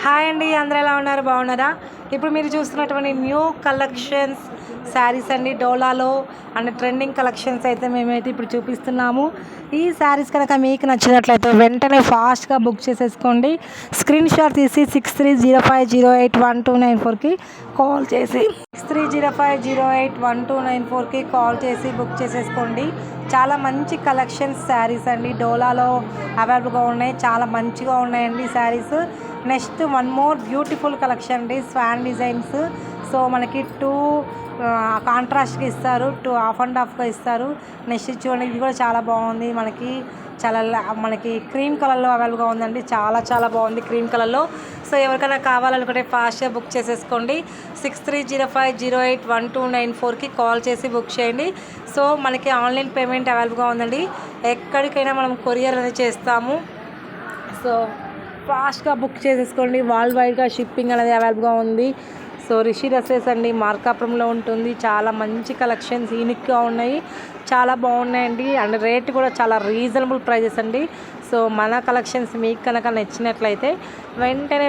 Hi అండి, అందరూ ఎలా ఉన్నారు? బాగున్నారా? ఇప్పుడు మీరు చూస్తున్నటువంటి న్యూ కలెక్షన్స్ శారీస్ అండి, డోలాలో అండ్ ట్రెండింగ్ కలెక్షన్స్ అయితే మేమైతే ఇప్పుడు చూపిస్తున్నాము. ఈ శారీస్ కనుక మీకు నచ్చినట్లయితే వెంటనే ఫాస్ట్గా బుక్ చేసేసుకోండి. స్క్రీన్ షాట్ తీసి 6305081294కి కాల్ చేసి 6305081294కి కాల్ చేసి బుక్ చేసేసుకోండి. చాలా మంచి కలెక్షన్స్ శారీస్ అండి, డోలాలో అవైలబుల్గా ఉన్నాయి. చాలా మంచిగా ఉన్నాయండి saris. Next one more beautiful collection అండి, స్వాన్ డిజైన్స్. సో మనకి టూ కాంట్రాస్ట్గా ఇస్తారు, టూ హాఫ్ అండ్ హాఫ్గా ఇస్తారు. నెక్స్ట్ చూడండి, ఇది కూడా చాలా బాగుంది. మనకి క్రీమ్ కలర్లో అవైలబుల్గా ఉందండి. చాలా చాలా బాగుంది క్రీమ్ కలర్లో. సో ఎవరికైనా కావాలనుకుంటే ఫాస్ట్గా బుక్ చేసేసుకోండి. 6305081294కి కాల్ చేసి బుక్ చేయండి. సో మనకి ఆన్లైన్ పేమెంట్ అవైలబుల్గా ఉందండి. ఎక్కడికైనా మనం కొరియర్ అనేది చేస్తాము. సో ఫాస్ట్గా బుక్ చేసేసుకోండి. వరల్డ్ వైడ్గా షిప్పింగ్ అనేది అవైలబుల్గా ఉంది. సో రిషి డ్రెస్సెస్ అండి, మార్కాపురంలో ఉంటుంది. చాలా మంచి కలెక్షన్స్ యూనిక్గా ఉన్నాయి, చాలా బాగున్నాయండి. అండ్ రేట్ కూడా చాలా రీజనబుల్ ప్రైజెస్ అండి. సో మన కలెక్షన్స్ మీకు కనుక నచ్చినట్లయితే వెంటనే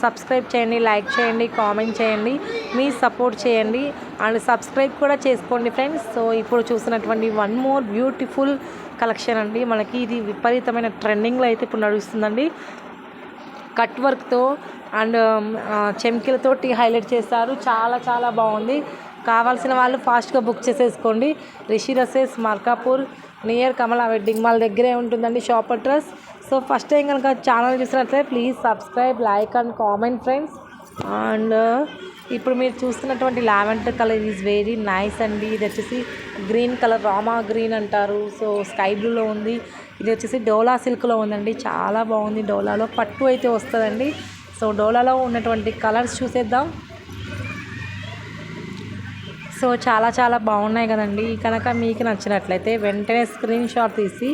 సబ్స్క్రైబ్ చేయండి, లైక్ చేయండి, కామెంట్ చేయండి, మీ సపోర్ట్ చేయండి. అండ్ సబ్స్క్రైబ్ కూడా చేసుకోండి ఫ్రెండ్స్. సో ఇప్పుడు చూసినటువంటి వన్ మోర్ బ్యూటిఫుల్ కలెక్షన్ అండి, మనకి ఇది విపరీతమైన ట్రెండింగ్లో అయితే ఇప్పుడు నడుస్తుందండి. కట్ వర్క్తో అండ్ చెమ్కిలతోటి హైలైట్ చేస్తారు. చాలా చాలా బాగుంది. కావాల్సిన వాళ్ళు ఫాస్ట్గా బుక్ చేసేసుకోండి. Rishi dresses, Markapur near Kamala wedding mall దగ్గరే ఉంటుందండి shop address. So first time కనుక ఛానల్ చూసినట్లయితే please subscribe, like and comment friends. And ఇప్పుడు మీరు చూస్తున్నటువంటి lavender colour is very nice అండి. ఇది వచ్చేసి గ్రీన్ కలర్, రామా గ్రీన్ అంటారు. సో స్కై బ్లూలో ఉంది. ఇది వచ్చేసి డోలా సిల్క్లో ఉందండి. చాలా బాగుంది. డోలాలో పట్టు అయితే వస్తుందండి. సో డోలాలో ఉన్నటువంటి కలర్స్ చూసేద్దాం. సో చాలా చాలా బాగున్నాయి కదండి. కనుక మీకు నచ్చినట్లయితే వెంటనే స్క్రీన్ షాట్ తీసి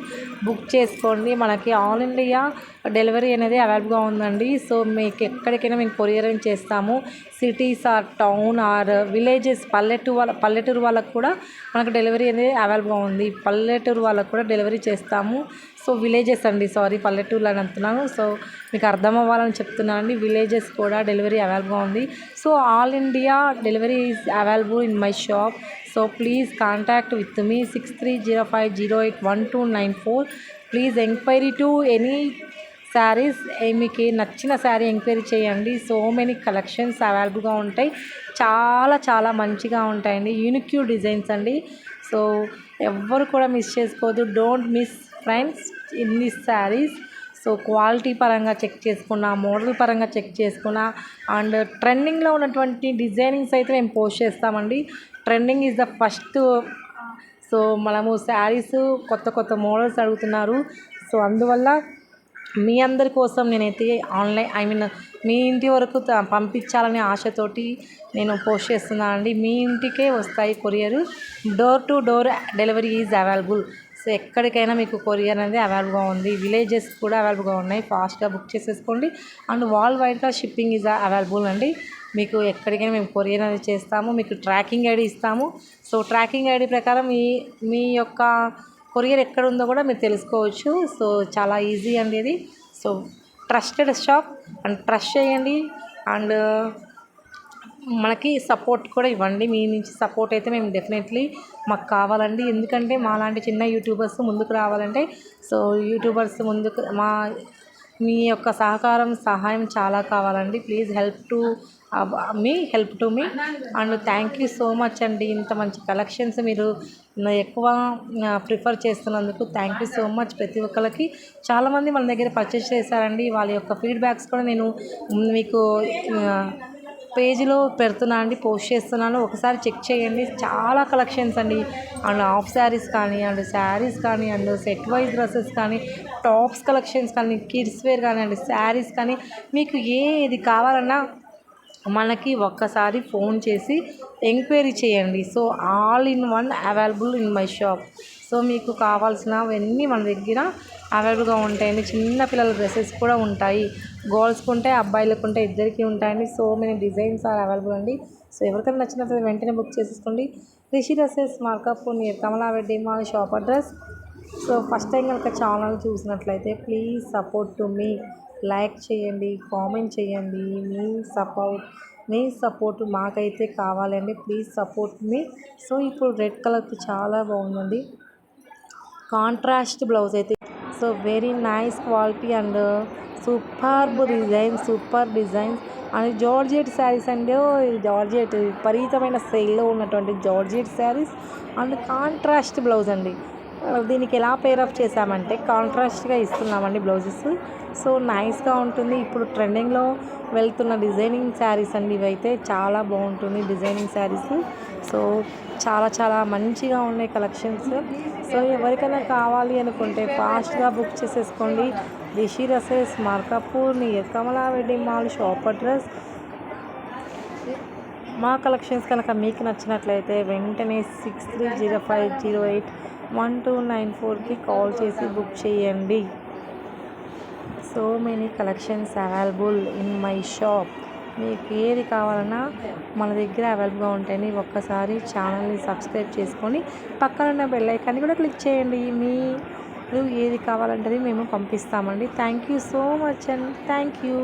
బుక్ చేసుకోండి. మనకి ఆల్ ఇండియా డెలివరీ అనేది అవైలబుల్గా ఉందండి. సో మీకు ఎక్కడికైనా మేము కొరియర్ చేస్తాము. Cities are town or villages, పల్లెటూరు వాళ్ళకు కూడా మనకు డెలివరీ అనేది అవైలబుల్గా ఉంది. పల్లెటూరు వాళ్ళకు కూడా డెలివరీ చేస్తాము. సో విలేజెస్ అండి, సారీ పల్లెటూరులో అని అంటున్నాను. సో మీకు అర్థం అవ్వాలని చెప్తున్నానండి. విలేజెస్ కూడా డెలివరీ అవైలబుల్గా ఉంది. So all India delivery is available in my shop. So please contact with me 6305081294. Please enquiry to any saris. మీకు నచ్చిన శారీ ఎంక్వైరీ చేయండి. సో మెనీ కలెక్షన్స్ అవైలబుల్గా ఉంటాయి. చాలా చాలా మంచిగా ఉంటాయండి. యూనిక్ డిజైన్స్ అండి. సో ఎవ్వరు కూడా మిస్ చేసుకోవద్దు. Don't miss friends in this saris. So quality పరంగా చెక్ చేసుకున్నా, మోడల్ పరంగా చెక్ చేసుకున్నా, అండ్ ట్రెండింగ్లో ఉన్నటువంటి డిజైనింగ్స్ అయితే మేము పోస్ట్ చేస్తామండి. Trending is the first. So మనము శారీస్ కొత్త కొత్త మోడల్స్ అడుగుతున్నారు. సో అందువల్ల మీ అందరి కోసం నేనైతే మీ ఇంటి వరకు పంపించాలనే ఆశతోటి నేను పోస్ట్ చేస్తున్నానండి. మీ ఇంటికే వస్తాయి courier. Door to door delivery is available. So ఎక్కడికైనా మీకు కొరియర్ అనేది అవైలబుల్గా ఉంది. విలేజెస్ కూడా అవైలబుల్గా ఉన్నాయి. ఫాస్ట్గా బుక్ చేసేసుకోండి. అండ్ వరల్డ్ వైడ్గా షిప్పింగ్ ఈజ్ అవైలబుల్ అండి. మీకు ఎక్కడికైనా మేము కొరియర్ అనేది చేస్తాము. మీకు ట్రాకింగ్ ఐడి ఇస్తాము. సో ట్రాకింగ్ ఐడి ప్రకారం మీ యొక్క కొరియర్ ఎక్కడ ఉందో కూడా మీరు తెలుసుకోవచ్చు. సో చాలా ఈజీ అండి ఇది. So trusted shop and trust చేయండి. అండ్ మనకి సపోర్ట్ కూడా ఇవ్వండి. మీ నుంచి సపోర్ట్ అయితే మేము డెఫినెట్లీ మాకు కావాలండి. ఎందుకంటే మాలాంటి చిన్న యూట్యూబర్స్ ముందుకు రావాలంటే, సో యూట్యూబర్స్ ముందుకు మీ యొక్క సహాయం చాలా కావాలండి. Please help to me and thank you so much అండి. ఇంత మంచి కలెక్షన్స్ మీరు ఎక్కువ ప్రిఫర్ చేస్తున్నందుకు థ్యాంక్ యూ సో మచ్. ప్రతి ఒక్కరికి చాలామంది మన దగ్గర పర్చేస్ చేశారండి. వాళ్ళ యొక్క ఫీడ్బ్యాక్స్ కూడా నేను మీకు పేజీలో పెడుతున్నా అండి, పోస్ట్ చేస్తున్నాను. ఒకసారి చెక్ చేయండి. చాలా కలెక్షన్స్ అండి. అండ్ హాఫ్ శారీస్ కానీ, అండ్ శారీస్ కానీ, అండ్ సెట్ వైజ్ డ్రెస్సెస్ కానీ, టాప్స్ కలెక్షన్స్ కానీ, కిడ్స్ వేర్ కానీ, అండ్ శారీస్ కానీ, మీకు ఏది కావాలన్నా మనకి ఒక్కసారి ఫోన్ చేసి ఎంక్వైరీ చేయండి. So all in one available in my shop. So మీకు కావాల్సినవన్నీ మన దగ్గర అవైలబుల్గా ఉంటాయండి. చిన్న పిల్లల డ్రెస్సెస్ కూడా ఉంటాయి. గర్ల్స్కి ఉంటాయి, అబ్బాయిలకు ఉంటాయి, ఇద్దరికి ఉంటాయండి. So many designs are available అండి. సో ఎవరికైనా నచ్చినట్లయితే వెంటనే బుక్ చేసేసుకోండి. Rishi dresses, Markapur near Kamala wedding mall shop address. So first time కనుక ఛానల్ చూసినట్లయితే please support to me, like చేయండి, కామెంట్ చేయండి. మీ సపోర్ట్ మాకైతే కావాలండి. ప్లీజ్ సపోర్ట్ మీ. సో ఇప్పుడు రెడ్ కలర్కి చాలా బాగుందండి. కాంట్రాస్ట్ బ్లౌజ్ అయితే so very nice quality and super designs and georgette sarees అండి. జార్జెట్ విపరీతమైన సేల్లో ఉన్నటువంటి georgette saris and contrast blouse అండి. దీనికి ఎలా పేరప్ చేసామంటే కాంట్రాస్ట్గా ఇస్తున్నామండి బ్లౌజెస్. సో నైస్గా ఉంటుంది. ఇప్పుడు ట్రెండింగ్లో వెళ్తున్న డిజైనింగ్ శారీస్ అండి ఇవైతే. చాలా బాగుంటుంది డిజైనింగ్ శారీస్. సో చాలా మంచిగా ఉన్నాయి కలెక్షన్స్. సో ఎవరికైనా కావాలి అనుకుంటే ఫాస్ట్గా బుక్ చేసేసుకోండి. Rishi రసెస్, Markapur near Kamala wedding mall, shop address. మా కలెక్షన్స్ కనుక మీకు నచ్చినట్లయితే వెంటనే 6305081294కి కాల్ చేసి బుక్ చేయండి. So many collections available in my shop. మీకు ఏది కావాలన్నా మన దగ్గర అవైలబుల్గా ఉంటాయని ఒక్కసారి ఛానల్ని సబ్స్క్రైబ్ చేసుకొని పక్కన ఉన్న బెల్ ఐకాన్ని కూడా క్లిక్ చేయండి. మీరు ఏది కావాలంటే మేము పంపిస్తామండి. Thank you so much and thank you.